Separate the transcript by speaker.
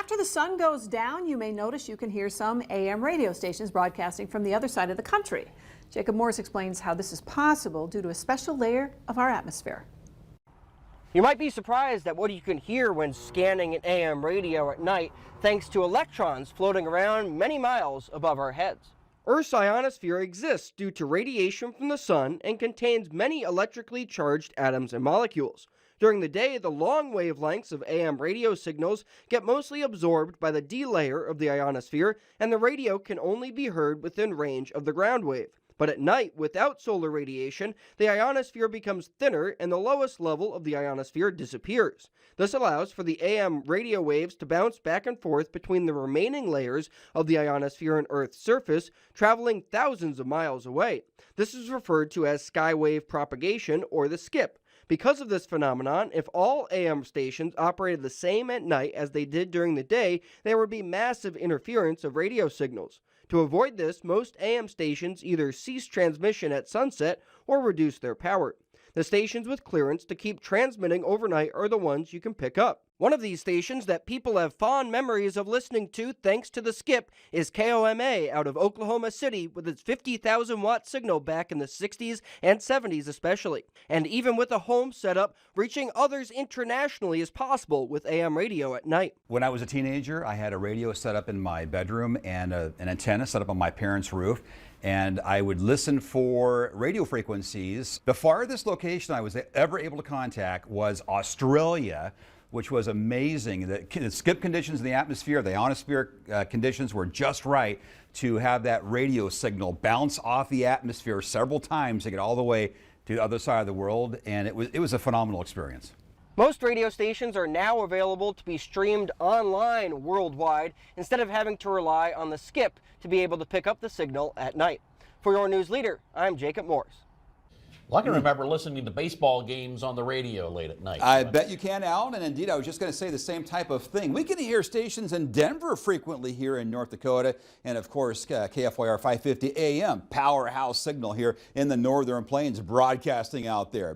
Speaker 1: After the sun goes down, you may notice you can hear some AM radio stations broadcasting from the other side of the country. Jacob Morris explains how this is possible due to a special layer of our atmosphere.
Speaker 2: You might be surprised at what you can hear when scanning an AM radio at night, thanks to electrons floating around many miles above our heads. Earth's ionosphere exists due to radiation from the sun and contains many electrically charged atoms and molecules. During the day, the long wavelengths of AM radio signals get mostly absorbed by the D layer of the ionosphere, and the radio can only be heard within range of the ground wave. But at night, without solar radiation, the ionosphere becomes thinner and the lowest level of the ionosphere disappears. This allows for the AM radio waves to bounce back and forth between the remaining layers of the ionosphere and Earth's surface, traveling thousands of miles away. This is referred to as skywave propagation, or the skip. Because of this phenomenon, if all AM stations operated the same at night as they did during the day, there would be massive interference of radio signals. To avoid this, most AM stations either cease transmission at sunset or reduce their power. The stations with clearance to keep transmitting overnight are the ones you can pick up. One of these stations that people have fond memories of listening to thanks to the skip is KOMA out of Oklahoma City with its 50,000 watt signal back in the 60s and 70s especially. And even with a home setup, reaching others internationally is possible with AM radio at night.
Speaker 3: When I was a teenager, I had a radio set up in my bedroom and an antenna set up on my parents' roof. And I would listen for radio frequencies. The farthest location I was ever able to contact was Australia, which was amazing. The skip conditions in the atmosphere, the ionosphere conditions were just right to have that radio signal bounce off the atmosphere several times to get all the way to the other side of the world, and it was a phenomenal experience.
Speaker 2: Most radio stations are now available to be streamed online worldwide instead of having to rely on the skip to be able to pick up the signal at night. For your news leader, I'm Jacob Morris.
Speaker 4: Well, I can remember listening to baseball games on the radio late at night.
Speaker 3: I bet you can, Alan, and indeed I was just going to say the same type of thing. We can hear stations in Denver frequently here in North Dakota, and of course KFYR 550 AM, powerhouse signal here in the Northern Plains broadcasting out there.